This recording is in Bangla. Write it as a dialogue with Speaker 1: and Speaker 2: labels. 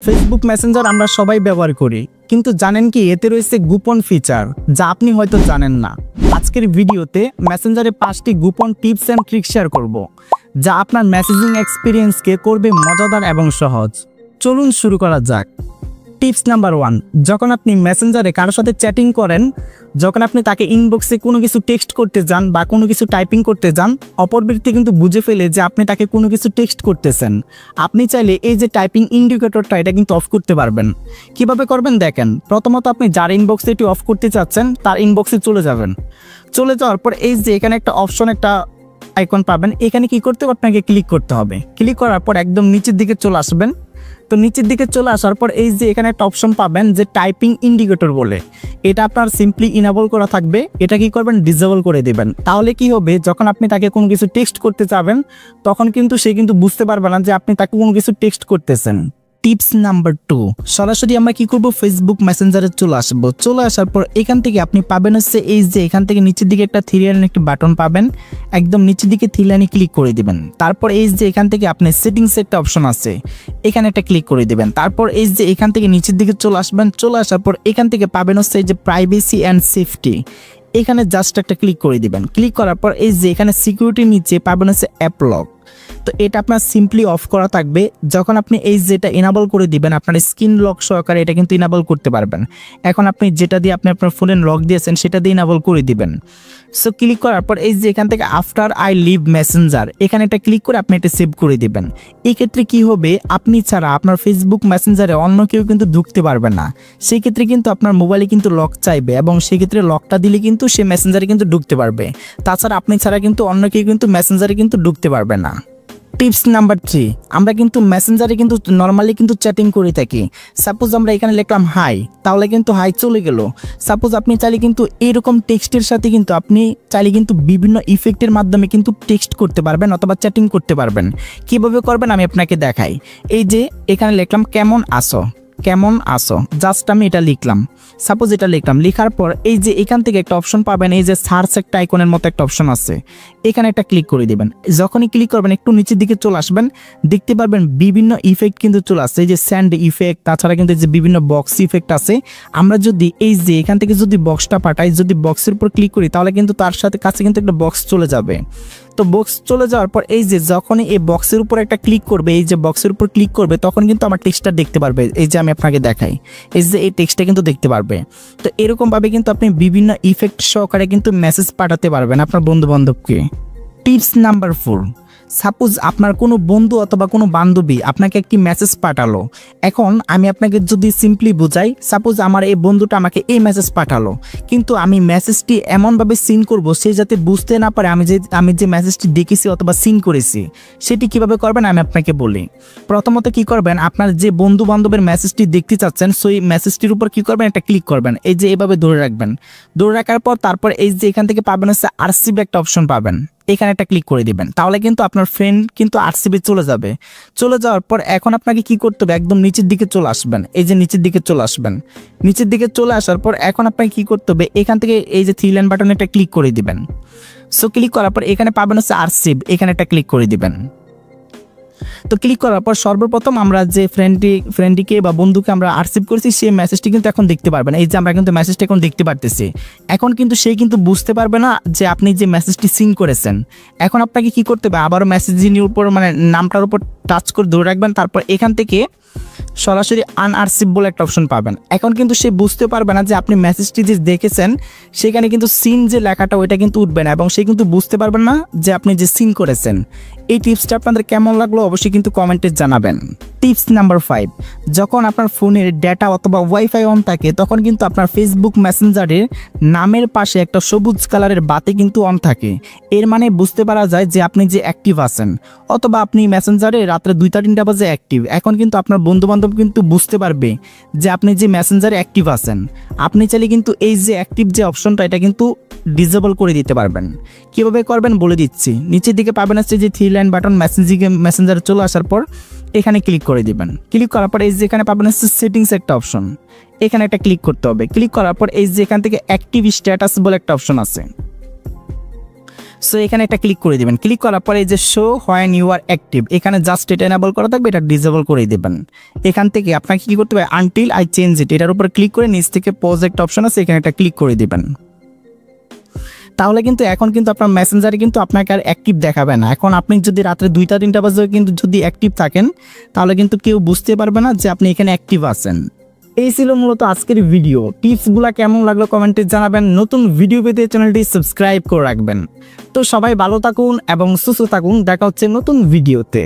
Speaker 1: ফেসবুক মেসেঞ্জার আমরা সবাই ব্যবহার করি, কিন্তু জানেন কি এতে রয়েছে গোপন ফিচার যা আপনি হয়তো জানেন না। আজকের ভিডিওতে মেসেঞ্জারে 5টি গোপন টিপস এন্ড ট্রিক শেয়ার করব, যা আপনার মেসেজিং এক্সপিরিয়েন্সকে করবে মজাদার এবং সহজ। চলুন শুরু করা যাক। টিপস নাম্বার 1, যখন আপনি মেসেঞ্জারে কারোর সাথে চ্যাটিং করেন, যখন আপনি তাকে ইনবক্সে কোনো কিছু টেক্সট করতে যান বা কোনো কিছু টাইপিং করতে যান, অপর ব্যক্তি কিন্তু বুঝে ফেলে যে আপনি তাকে কোনো কিছু টেক্সট করতেছেন। আপনি চাইলে এই যে টাইপিং ইন্ডিকেটরটা এটা কিন্তু অফ করতে পারবেন। কিভাবে করবেন দেখেন। প্রথমত আপনি যার ইনবক্সে এটি অফ করতে চাচ্ছেন তার ইনবক্সে চলে যাবেন। চলে যাওয়ার পর এই যে এখানে একটা অপশন, একটা আইকন পাবেন। এখানে কি করতে হবে, আপনাকে ক্লিক করতে হবে। ক্লিক করার পর একদম নিচের দিকে চলে আসবেন। তো নিচের দিকে চলে আসার পর এই যে এখানে একটা অপশন পাবেন যে টাইপিং ইন্ডিকেটর বলে, এটা আপনার সিম্পলি ইনেবল করা থাকবে। এটা কি করবেন, ডিসেবল করে দিবেন। তাহলে কি হবে, যখন আপনি তাকে কোনো কিছু টেক্সট করতে যাবেন তখন কিন্তু সে কিন্তু বুঝতে পারবে না যে আপনি তাকে কোনো কিছু টেক্সট করতেছেন। টিপস নাম্বার 2, সরাসরি আমরা কি করব, ফেসবুক মেসেঞ্জারে চলে আসবো। চলে আসার পর এখান থেকে আপনি পাবেন হচ্ছে এই যে এখান থেকে নিচের দিকে একটা থ্রি লাইন একটি বাটন পাবেন। একদম নিচের দিকে থ্রি লাইনে ক্লিক করে দিবেন। তারপর এই যে এখান থেকে আপনি সেটিংস একটা অপশন আছে, এখানে একটা ক্লিক করে দিবেন। তারপর এই যে এখান থেকে নিচের দিকে চলে আসবেন। চলে আসার পর এখান থেকে পাবেন হচ্ছে এই যে প্রাইভেসি অ্যান্ড সেফটি, এখানে জাস্ট একটা ক্লিক করে দিবেন। ক্লিক করার পর এই যে এখানে সিকিউরিটির নিচে পাবেন হচ্ছে অ্যাপ লক। তো এটা আপনার সিম্পলি অফ করা থাকবে। যখন আপনি এই যেটা ইনেবল করে দিবেন, আপনার স্ক্রিন লক সহকারে এটা কিন্তু ইনেবল করতে পারবেন। এখন আপনি যেটা দিয়ে আপনি আপনার ফোনের লক দিয়েছেন সেটা দিয়ে ইনেবল করে দিবেন। সো ক্লিক করার পর এই যে এখান থেকে আফটার আই লিভ মেসেঞ্জার, এখানে এটা ক্লিক করে আপনি এটা সেভ করে দিবেন। এই ক্ষেত্রে কি হবে, আপনি ছাড়া আপনার ফেসবুক মেসেঞ্জারে অন্য কেউ কিন্তু ঢুকতে পারবে না। সেই ক্ষেত্রে কিন্তু আপনার মোবাইলে কিন্তু লক চাইবে এবং সেই ক্ষেত্রে লকটা দিলে কিন্তু সে মেসেঞ্জারে কিন্তু ঢুকতে পারবে। তাছাড়া আপনি ছাড়া কিন্তু অন্য কেউ কিন্তু মেসেঞ্জারে কিন্তু ঢুকতে পারবে না। টিপস নাম্বার 3, আমরা কিন্তু মেসেঞ্জারে কিন্তু নর্মালি কিন্তু চ্যাটিং করে থাকি। সাপোজ আমরা এখানে লিখলাম হাই, তাহলে কিন্তু হাই চলে গেল। সাপোজ আপনি চাইলে কিন্তু এরকম টেক্সটের সাথে কিন্তু আপনি চাইলে কিন্তু বিভিন্ন ইফেক্টের মাধ্যমে কিন্তু টেক্সট করতে পারবেন অথবা চ্যাটিং করতে পারবেন। কিভাবে করবেন আমি আপনাকে দেখাই। এই যে এখানে লিখলাম কেমন আসো, কেমন আসো, জাস্ট আমি এটা লিখলাম। সাপোজ এটা লিখলাম, লেখার পর এই যে এখান থেকে একটা অপশন পাবেন, এই যে সার্চ একটা আইকনের মতো একটা অপশন আছে, এখানে একটা ক্লিক করে দিবেন। যখনই ক্লিক করবেন একটু নিচের দিকে চলে আসবেন, দেখতে পারবেন বিভিন্ন ইফেক্ট কিন্তু চলে আসছে। এই যে স্যান্ড ইফেক্ট, তাছাড়া কিন্তু এই যে বিভিন্ন বক্স ইফেক্ট আছে। আমরা যদি এই যে এখান থেকে যদি বক্সটা পাঠাই, যদি বক্সের উপর ক্লিক করি তাহলে কিন্তু তার সাথে কাছে কিন্তু একটা বক্স চলে যাবে। তো বক্স চলে যাওয়ার পর এই যে যখনই এই বক্সের উপর একটা ক্লিক করবে, এই যে বক্সের উপর ক্লিক করবে তখন কিন্তু আমার টেক্সটটা দেখতে পারবে। এই যে আমি আপনাকে দেখাই, এই যে এই টেক্সটটা কিন্তু দেখতে পারবে। তো এরকম ভাবে কিন্তু আপনি বিভিন্ন ইফেক্ট সহকারে কিন্তু মেসেজ পাঠাতে পারবেন আপনার বন্ধু বান্ধবকে। টিপস নাম্বার 4, সাপোজ আপনার কোনো বন্ধু অথবা কোনো বান্ধবী আপনাকে একটি মেসেজ পাঠালো। এখন আমি আপনাকে যদি সিম্পলি বোঝাই, সাপোজ আমার এই বন্ধুটা আমাকে এই মেসেজ পাঠালো, কিন্তু আমি মেসেজটি এমনভাবে সিন করব সে যাতে বুঝতে না পারে আমি যে মেসেজটি দেখেছি অথবা সিন করেছি। সেটি কিভাবে করবেন আমি আপনাকে বলি। প্রথমত কি করবেন, আপনার যে বন্ধু বান্ধবের মেসেজটি দেখতে চাচ্ছেন সেই মেসেজটির উপর কি করবেন, একটা ক্লিক করবেন। এই যে এভাবে ধরে রাখবেন। ধরে রাখার পর তারপর এই যে এখান থেকে পাবেন হচ্ছে আরসিভ একটা অপশন পাবেন, এখানে একটা ক্লিক করে দিবেন। তাহলে কিন্তু আপনার ফ্রেন্ড কিন্তু আরসিবি চলে যাবে। চলে যাওয়ার পর এখন আপনাকে কি করতে হবে, একদম নিচের দিকে চলে আসবেন। এই যে নিচের দিকে চলে আসবেন। নিচের দিকে চলে আসার পর এখন আপনাকে কি করতে হবে, এখান থেকে এই যে থ্রি লাইন বাটনে একটা ক্লিক করে দিবেন। সো ক্লিক করার পর এখানে পাবেন হচ্ছে আরসিভ, এখানে একটা ক্লিক করে দিবেন। তো ক্লিক করার পর সর্বপ্রথম আমরা যে ফ্রেন্ডটিকে বা বন্ধুকে আমরা আরসিভ করেছি সেই মেসেজটি কিন্তু এখন দেখতে পারবেন। এই যে আমরা কিন্তু মেসেজটা এখন দেখতে পারতেছি। এখন কিন্তু সে কিন্তু বুঝতে পারবে না যে আপনি যে মেসেজটি সিন করেছেন। এখন আপনাকে কি করতে হবে, আবারও মেসেজের উপর মানে নামটার উপর টাচ করে ধরে রাখবেন। তারপর এখান থেকে সরাসরি আনআরসিভ বলে একটা অপশন পাবেন। এখন কিন্তু সে বুঝতে পারবে না যে আপনি মেসেজটি যে দেখেছেন সেখানে কিন্তু সিন যে লেখাটা ওইটা কিন্তু উঠবে না এবং সে কিন্তু বুঝতে পারবেন না যে আপনি যে সিন করেছেন। এই টিপসটা আপনাদের কেমন লাগলো অবশ্যই কিন্তু কমেন্টে জানাবেন। টিপস নাম্বার 5, যখন আপনার ফোনের ডেটা অথবা ওয়াইফাই অন থাকে তখন কিন্তু আপনার ফেসবুক মেসেঞ্জারের নামের পাশে একটা সবুজ কালারের বাতি কিন্তু অন থাকে। এর মানে বুঝতে পারা যায় যে আপনি যে অ্যাক্টিভ আছেন অথবা আপনি মেসেঞ্জারে রাত্রে 2টা-3টা বাজে অ্যাক্টিভ। এখন কিন্তু আপনার বন্ধু বান্ধব কিন্তু বুঝতে পারবে যে আপনি যে মেসেঞ্জারে অ্যাক্টিভ আছেন। আপনি চাইলে কিন্তু এই যে অ্যাক্টিভ যে অপশনটা এটা কিন্তু ডিসেবল করে দিতে পারবেন। কিভাবে করবেন বলে দিচ্ছি। নিচের দিকে পাবেন হচ্ছে যে থ্রি লাইন বাটন, মেসেঞ্জারে চলে আসার পর এখানে ক্লিক করে দিবেন। ক্লিক করার পর এই যে এখানে পাবেন হচ্ছে সেটিংস একটা অপশন, এখানে একটা ক্লিক করতে হবে। ক্লিক করার পর এই যে এখান থেকে অ্যাক্টিভ স্ট্যাটাস বলে একটা অপশন আছে, সো এখানে একটা ক্লিক করে দিবেন। ক্লিক করার পরে এই যে show when you are active, এখানে জাস্ট এটা এনেবল করা থাকবে, এটা ডিসেবল করে দিবেন। এখান থেকে আপনাকে কি করতে হবে, আনটিল আই চেঞ্জ ইট, এটার উপর ক্লিক করে নিচ থেকে প্রজেক্ট অপশন আছে, এখানে একটা ক্লিক করে দিবেন। তাহলে কিন্তু এখন কিন্তু আপনার মেসেঞ্জারে কিন্তু আপনাকে আর অ্যাক্টিভ দেখাবে না। এখন আপনি যদি রাত্রে 2টা-3টা বাজে কিন্তু যদি অ্যাক্টিভ থাকেন, তাহলে কিন্তু কেউ বুঝতে পারবে না যে আপনি এখানে অ্যাক্টিভ আছেন। এই ছিল মূলত আজকের ভিডিও। টিপসগুলো কেমন লাগলো কমেন্টে জানাবেন। নতুন ভিডিও পেতে চ্যানেলটি সাবস্ক্রাইব করে রাখবেন। তো সবাই ভালো থাকুন এবং সুস্থ থাকুন, দেখা হচ্ছে নতুন ভিডিওতে।